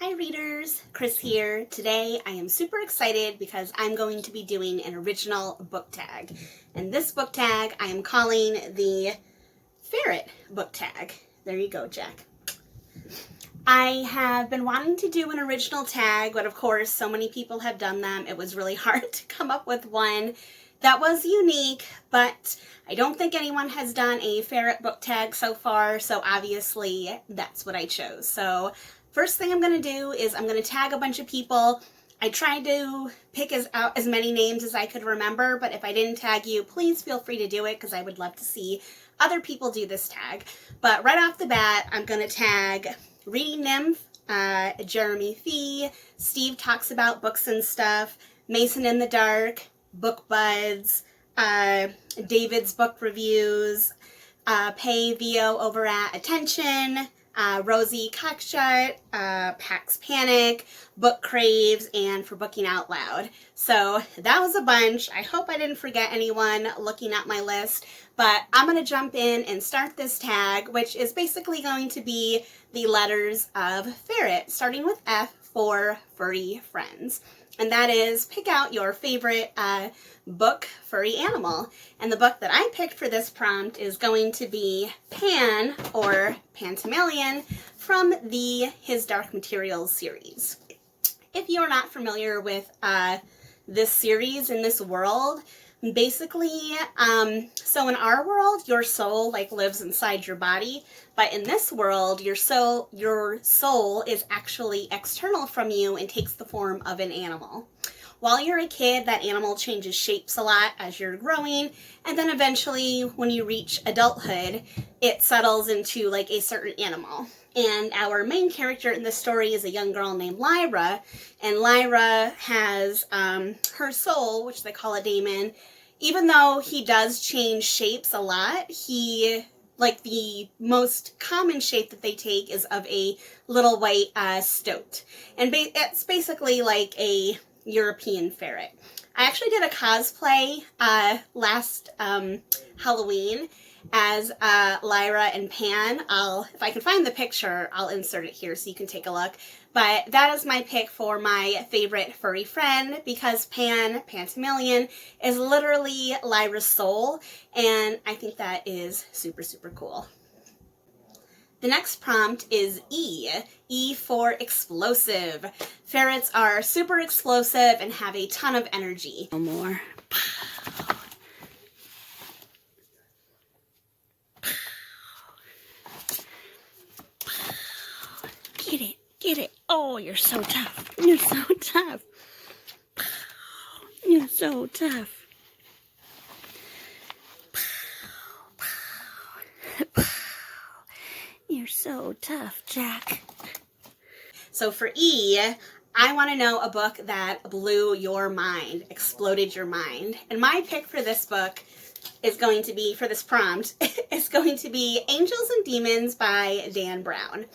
Hi readers, Chris here. Today I am super excited because I'm going to be doing an original book tag. And this book tag I am calling the Ferret book tag. There you go, Jack. I have been wanting to do an original tag, but of course so many people have done them. It was really hard to come up with one that was unique, but I don't think anyone has done a ferret book tag so far, so obviously that's what I chose. So first thing I'm going to do is I'm going to tag a bunch of people. I tried to pick out as many names as I could remember, but if I didn't tag you, please feel free to do it because I would love to see other people do this tag. But right off the bat, I'm going to tag Reading Nymph, Jeremy Fee, Steve Talks About Books and Stuff, Mason in the Dark, Book Buds, David's Book Reviews, Pay VO over at Attention, Rosie Cockshut, Pax Panic, Book Craves, and For Booking Out Loud. So that was a bunch. I hope I didn't forget anyone looking at my list, but I'm going to jump in and start this tag, which is basically going to be the letters of Ferret, starting with F for furry friends. And that is, pick out your favorite book furry animal. And the book that I picked for this prompt is going to be Pan, or Pantamillion, from the His Dark Materials series. If you are not familiar with this series in this world, basically, so in our world, your soul lives inside your body, but in this world, your soul is actually external from you and takes the form of an animal. While you're a kid, that animal changes shapes a lot as you're growing, and then eventually, when you reach adulthood, it settles into a certain animal. And our main character in the story is a young girl named Lyra, and Lyra has her soul, which they call a daemon. Even though he does change shapes a lot, the most common shape that they take is of a little white stoat. And it's basically like a European ferret. I actually did a cosplay last Halloween as Lyra and Pan. If I can find the picture, I'll insert it here so you can take a look. But that is my pick for my favorite furry friend because Pantamillion, is literally Lyra's soul, and I think that is super, super cool. The next prompt is E. E for explosive. Ferrets are super explosive and have a ton of energy. No more. Get it. Get it. Oh, you're so tough. You're so tough. You're so tough. You're so tough, Jack. So for E, I want to know a book that blew your mind, exploded your mind. And my pick for this book is going to be, for this prompt, is going to be Angels and Demons by Dan Brown.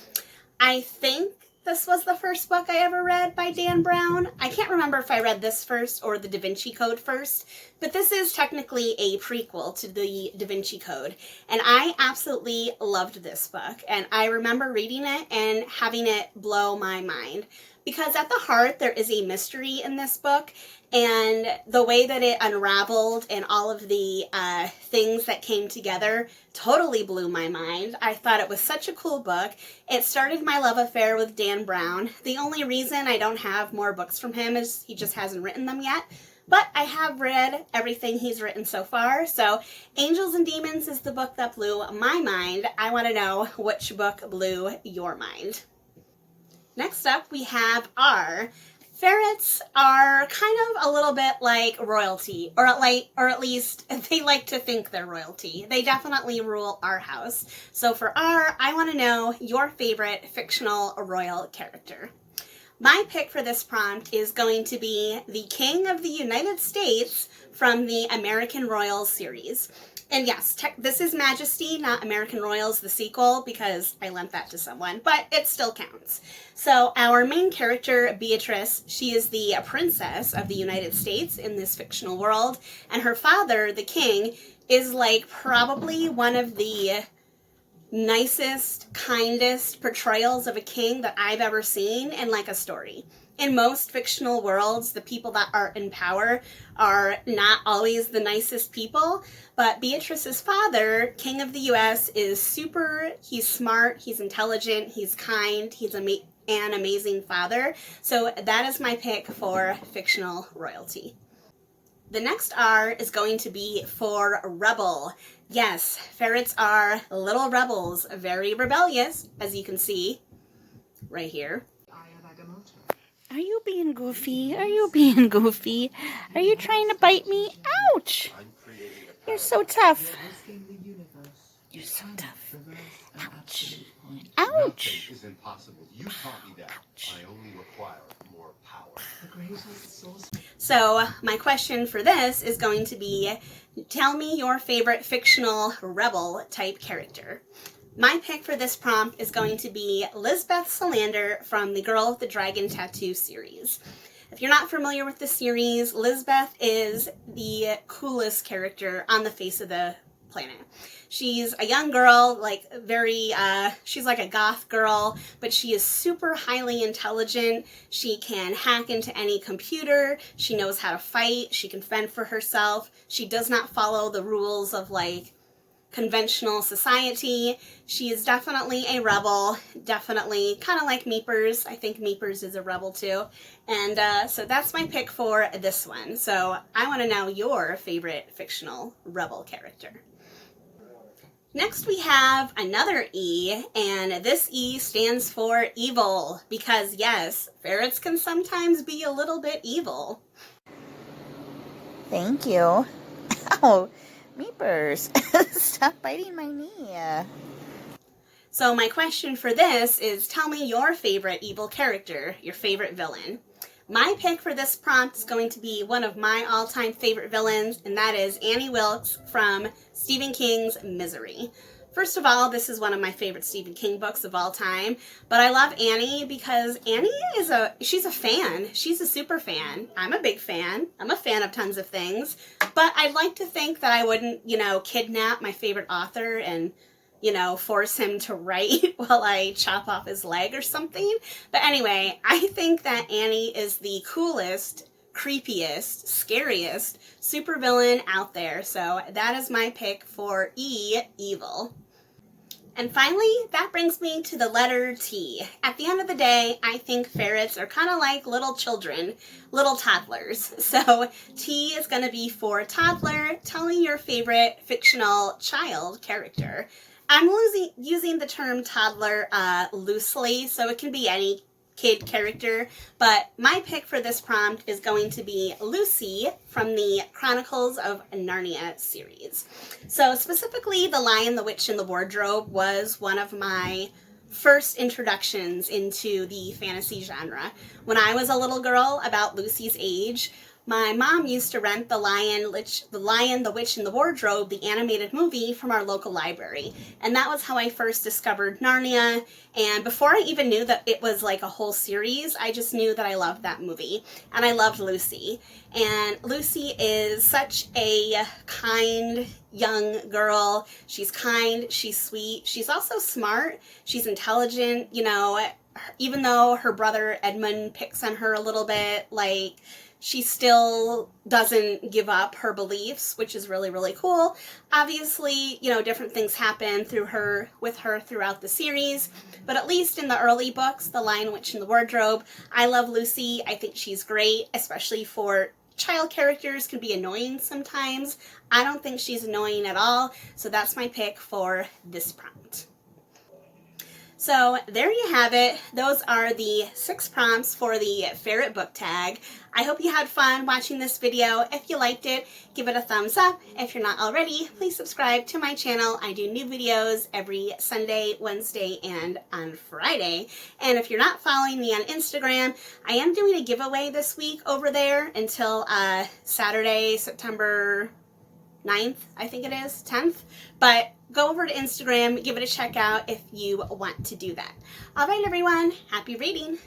I think this was the first book I ever read by Dan Brown. I can't remember if I read this first or the Da Vinci Code first, but this is technically a prequel to the Da Vinci Code. And I absolutely loved this book. And I remember reading it and having it blow my mind. Because at the heart, there is a mystery in this book, and the way that it unraveled and all of the things that came together totally blew my mind. I thought it was such a cool book. It started my love affair with Dan Brown. The only reason I don't have more books from him is he just hasn't written them yet. But I have read everything he's written so far. So Angels and Demons is the book that blew my mind. I want to know which book blew your mind. Next up, we have R. Ferrets are kind of a little bit like royalty, or at least they like to think they're royalty. They definitely rule our house. So for R, I want to know your favorite fictional royal character. My pick for this prompt is going to be the King of the United States from the American Royals series. And yes, this is Majesty, not American Royals, the sequel, because I lent that to someone, but it still counts. So our main character, Beatrice, she is the princess of the United States in this fictional world, and her father, the king, is probably one of the nicest, kindest portrayals of a king that I've ever seen in like a story. In most fictional worlds, the people that are in power are not always the nicest people, but Beatrice's father, King of the US, is he's smart, he's intelligent, he's kind, he's an amazing father. So that is my pick for fictional royalty. The next R is going to be for rebel. Yes, ferrets are little rebels, very rebellious, as you can see right here. Are you being goofy? Are you being goofy? Are you trying to bite me? Ouch! You're so tough. You're so tough. Ouch. Ouch. Is impossible. You taught me that. I only require more power. So my question for this is going to be, tell me your favorite fictional rebel type character. My pick for this prompt is going to be Lisbeth Salander from the Girl with the Dragon Tattoo series. If you're not familiar with the series, Lisbeth is the coolest character on the face of the planet. She's a young girl, like she's like a goth girl, but she is super highly intelligent. She can hack into any computer. She knows how to fight. She can fend for herself. She does not follow the rules of like conventional society. She is definitely a rebel, definitely kind of like Meepers. I think Meepers is a rebel too. And so that's my pick for this one. So I want to know your favorite fictional rebel character. Next we have another E, and this E stands for evil, because yes, ferrets can sometimes be a little bit evil. Thank you. Ow, Meepers, stop biting my knee. So my question for this is, tell me your favorite evil character, your favorite villain. My pick for this prompt is going to be one of my all-time favorite villains, and that is Annie Wilkes from Stephen King's Misery. First of all, this is one of my favorite Stephen King books of all time, but I love Annie because Annie she's a fan. She's a super fan. I'm a big fan. I'm a fan of tons of things, but I'd like to think that I wouldn't, kidnap my favorite author and force him to write while I chop off his leg or something. But anyway, I think that Annie is the coolest, creepiest, scariest supervillain out there. So that is my pick for E, evil. And finally, that brings me to the letter T. At the end of the day, I think ferrets are kind of like little children, little toddlers. So T is going to be for toddler. Tell me your favorite fictional child character. I'm using the term toddler loosely, so it can be any kid character, but my pick for this prompt is going to be Lucy from the Chronicles of Narnia series. So specifically, The Lion, the Witch, and the Wardrobe was one of my first introductions into the fantasy genre. When I was a little girl, about Lucy's age, my mom used to rent The Lion, the Witch, and the Wardrobe, the animated movie, from our local library. And that was how I first discovered Narnia. And before I even knew that it was like a whole series, I just knew that I loved that movie. And I loved Lucy. And Lucy is such a kind young girl. She's kind, she's sweet, she's also smart, she's intelligent, even though her brother Edmund picks on her a little bit, she still doesn't give up her beliefs, which is really, really cool. Obviously, different things happen with her throughout the series, but at least in the early books, The Lion, Witch, and the Wardrobe, I love Lucy. I think she's great, especially for child characters can be annoying sometimes. I don't think she's annoying at all, so that's my pick for this prompt. So there you have it. Those are the 6 prompts for the Ferret book tag. I hope you had fun watching this video. If you liked it, give it a thumbs up. If you're not already, please subscribe to my channel. I do new videos every Sunday, Wednesday, and on Friday. And if you're not following me on Instagram, I am doing a giveaway this week over there until Saturday, September 9th, I think it is, 10th. But go over to Instagram, give it a check out if you want to do that. All right, everyone, happy reading.